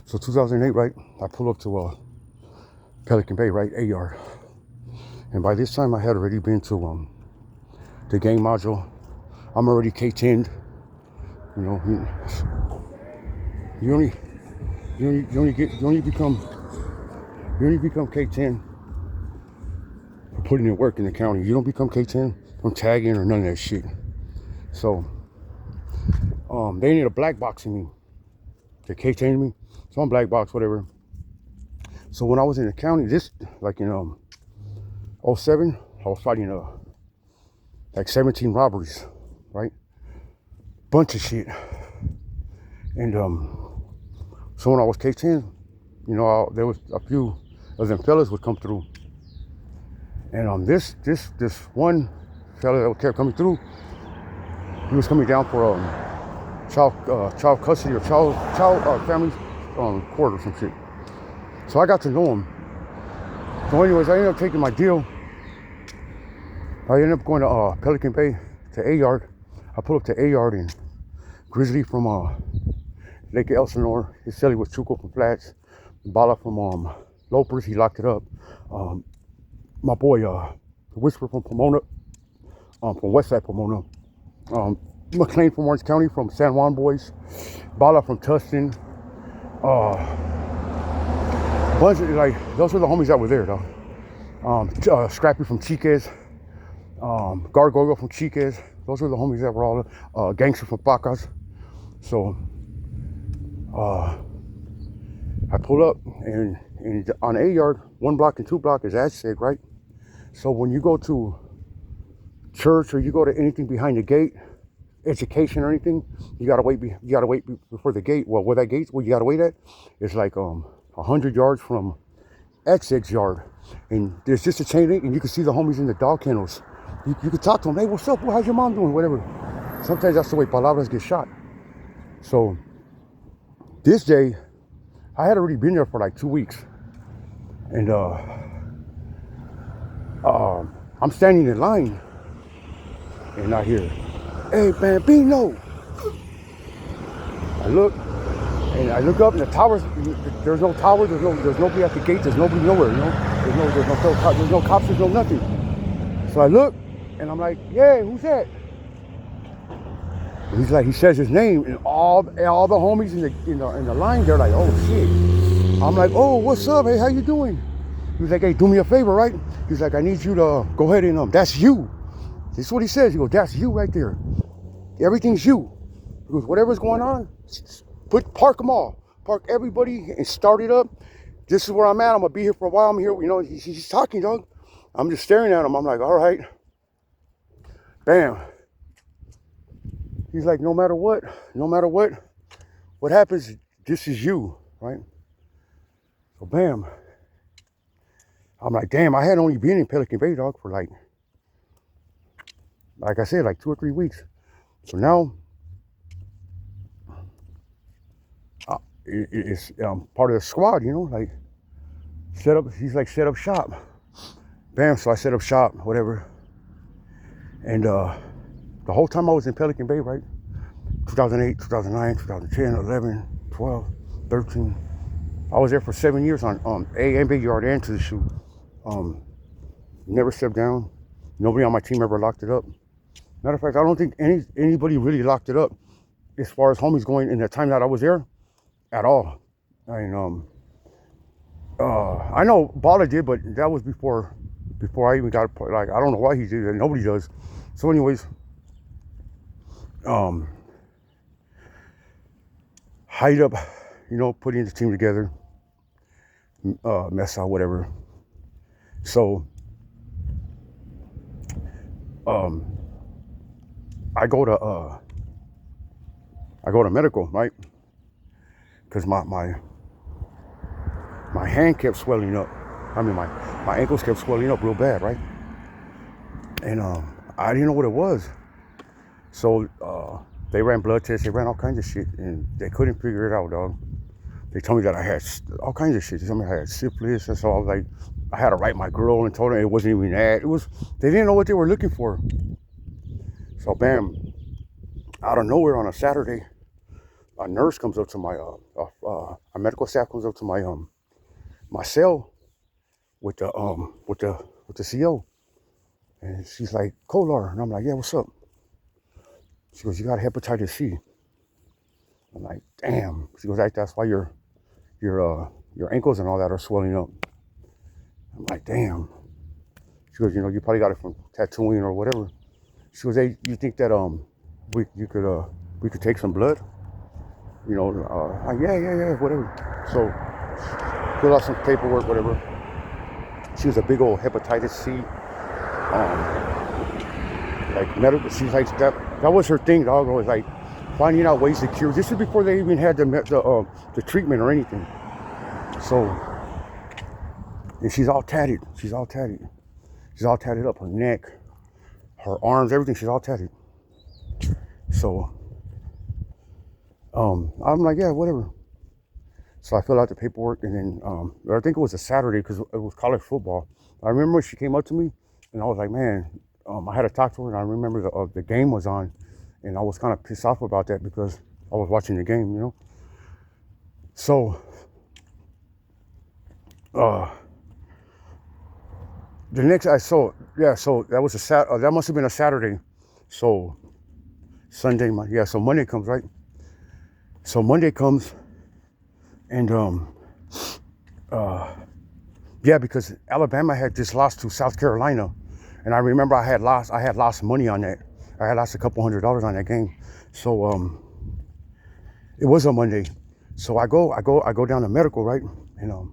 So 2008, right? I pull up to Pelican Bay, right? A yard. And by this time, I had already been to the gang module. I'm already K10'd. You know, you only become K10 for putting in work in the county. You don't become K10 from tagging or none of that shit. So they ended up black boxing me. They K10'd me. So I'm black box, whatever. So when I was in the county, this like in 07, I was fighting like 17 robberies, right? Bunch of shit. And so when I was K10, you know, there was a few of them fellas would come through. And this one fella that kept coming through, he was coming down for child custody or child family court or some shit. So I got to know him. So anyways, I ended up taking my deal. I ended up going to Pelican Bay to A yard. I pulled up to A yard and Grizzly from Lake Elsinore. His celly was Chuco from Flats. Bala from Lopers, he locked it up. My boy, Whisper from Pomona, from Westside Pomona. McLean from Orange County, from San Juan boys. Bala from Tustin. Bunch of, like, those are the homies that were there, though. Scrappy from Chiques. Gargoyle from Chiques. Those were the homies that were all gangster from Pacas. So I pulled up and on A yard, 1 block and 2 block is Aztec, right? So when you go to church or you go to anything behind the gate, education or anything, you gotta wait before the gate. Well, where that gate, where you gotta wait at, is like 100 yards from Aztec's yard, and there's just a chain link, and you can see the homies in the dog kennels. You can talk to them. Hey, what's up? How's your mom doing? Whatever. Sometimes that's the way palabras get shot. So this day, I had already been there for like 2 weeks, and I'm standing in line, and I hear, "Hey, Bambino!" I look up, and the towers. There's no tower. There's nobody at the gate. There's nobody nowhere. You know, there's no cops. There's no nothing. So I look, and I'm like, "Yeah, who's that?" And he's like, he says his name, and all the homies in the line, they're like, "Oh shit!" I'm like, "Oh, what's up? Hey, how you doing?" He was like, "Hey, do me a favor, right?" He's like, "I need you to go ahead and that's you." This is what he says. He goes, "That's you right there. Everything's you." He goes, "Whatever's going on, park them all, park everybody, and start it up. This is where I'm at. I'm gonna be here for a while. I'm here." You know, he's talking, dog. I'm just staring at him. I'm like, "All right." Bam. He's like, no matter what happens, this is you, right? So bam. I'm like, damn, I had only been in Pelican Bay, dog, for like I said, like 2 or 3 weeks. So now it's part of the squad, you know, like he's like, set up shop. Bam, so I set up shop, whatever. And the whole time I was in Pelican Bay, right? 2008, 2009, 2010, 11, 12, 13. I was there for 7 years on A and B yard and to the shoe. Never stepped down. Nobody on my team ever locked it up. Matter of fact, I don't think anybody really locked it up as far as homies going in the time that I was there at all. I mean, I know Bala did, but that was before I even got, like, I don't know why he did it. Nobody does. So anyways, hide up, you know, putting the team together, mess out, whatever. So I go to medical, right? Because my hand kept swelling up. I mean, my ankles kept swelling up real bad, right? And I didn't know what it was. So they ran blood tests, they ran all kinds of shit, and they couldn't figure it out, dog. They told me that I had all kinds of shit. They told me I had syphilis, and so I was like, I had to write my girl and told her it wasn't even that. They didn't know what they were looking for. So bam, out of nowhere on a Saturday, a nurse comes up to my a medical staff comes up to my cell with the CO, and she's like, Kolar, and I'm like, yeah, what's up? She goes, you got hepatitis C. I'm like, damn. She goes, that's why your ankles and all that are swelling up. I'm like, damn. She goes, you probably got it from tattooing or whatever. She goes, hey, you think that we could take some blood? Yeah, whatever. So fill out some paperwork, whatever. She was a big old hepatitis C, like medical. She's like that was her thing, dog. Was like finding out ways to cure. This is before they even had the treatment or anything. So, and she's all tatted. She's all tatted up, her neck, her arms, everything. She's all tatted. So, I'm like, yeah, whatever. So I filled out the paperwork, and then I think it was a Saturday because it was college football. I remember when she came up to me, and I was like, man, I had to talk to her, and I remember the game was on, and I was kind of pissed off about that because I was watching the game, So, the next so that was that must have been a Saturday. So Sunday, so Monday comes, right? So Monday comes, and because Alabama had just lost to South Carolina, and I remember I had lost money on that. I had lost a couple $100 on that game. So it was a Monday. So I go down to medical, right? And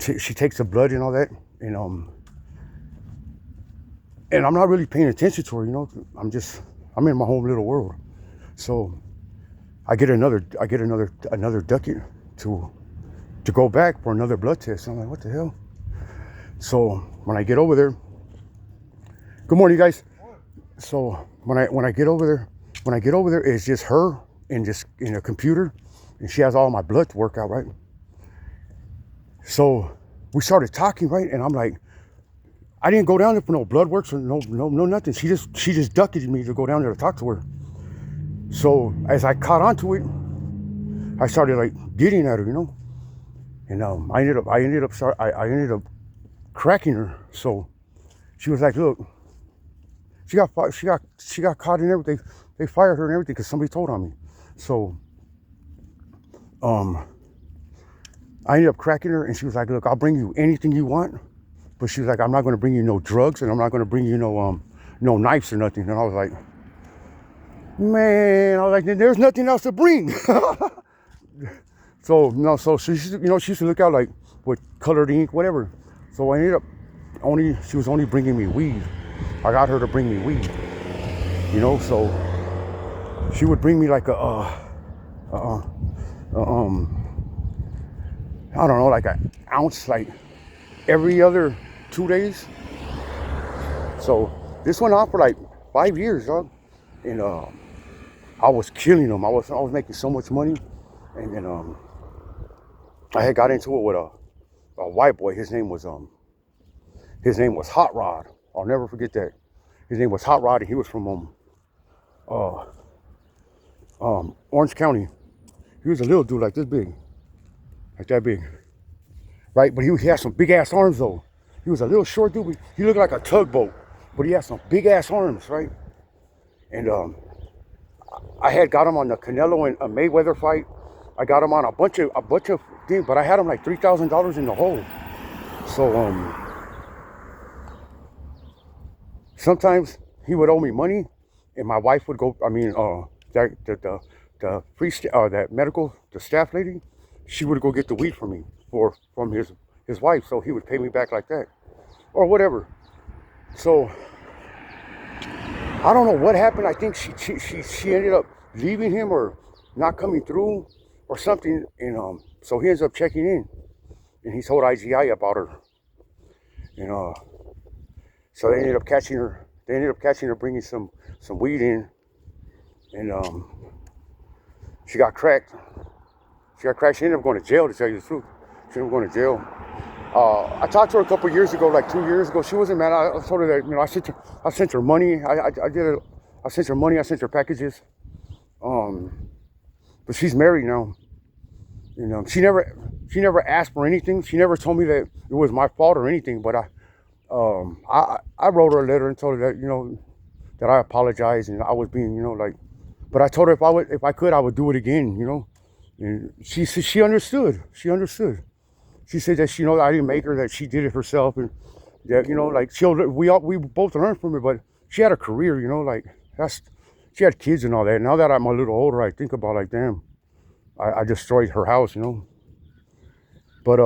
she takes the blood and all that, and I'm not really paying attention to her, I'm in my home little world. So I get another ducat to go back for another blood test. I'm like, what the hell? So when I get over there, good morning, guys. So when I get over there, it's just her and just in a computer, and she has all my blood to work out, right? So we started talking, right? And I'm like, I didn't go down there for no blood works or no nothing. She just ducted me to go down there to talk to her. So as I caught onto it, I started like getting at her, and I ended up cracking her. So she was like, look, she got caught and everything. They fired her and everything because somebody told on me. So I ended up cracking her, and she was like, look, I'll bring you anything you want, but she was like, I'm not going to bring you no drugs, and I'm not going to bring you no knives or nothing. And I was like, man, there's nothing else to bring. So she used to look out like with colored ink, whatever. So I ended up she was only bringing me weed. I got her to bring me weed, so she would bring me like I don't know, like an ounce, like every other 2 days. So this went on for like 5 years, dog. And I was killing them. I was making so much money. And then I had got into it with a white boy. His name was Hot Rod. I'll never forget that. His name was Hot Rod, and he was from Orange County. He was a little dude like this big. Like that big. Right? But he had some big ass arms though. He was a little short dude. He looked like a tugboat. But he had some big ass arms, right? And I had got him on the Canelo and Mayweather fight. I got him on a bunch of things, but I had him like $3,000 in the hole. So sometimes he would owe me money, and my wife would go. That medical, the staff lady, she would go get the weed for me from his wife. So he would pay me back like that, or whatever. So I don't know what happened. I think she ended up leaving him or not coming through or something. And so he ends up checking in, and he told IGI about her. And so they ended up catching her. They ended up catching her bringing some weed in, and she got cracked. She ended up going to jail, to tell you the truth. She ended up going to jail. I talked to her a couple years ago, like 2 years ago. She wasn't mad. I told her that, I sent her money. I sent her money. I sent her packages. but she's married now. You know, she never asked for anything. She never told me that it was my fault or anything. But I wrote her a letter and told her that, you know, that I apologized and I was being, you know, like, but I told her if I could, I would do it again, you know. And she understood. She understood. She said that she, you know, I didn't make her, that she did it herself, and that, you know, like we both learned from it. But she had a career, you know, like she had kids and all that. Now that I'm a little older, I think about, like, damn, I destroyed her house, you know. But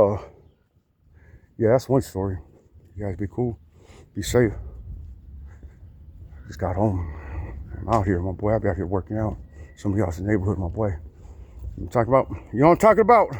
yeah, that's one story. You guys be cool, be safe. Just got home. I'm out here, my boy. I'll be out here working out. Somebody else in the neighborhood, my boy. I'm talking about, you know what I'm talking about?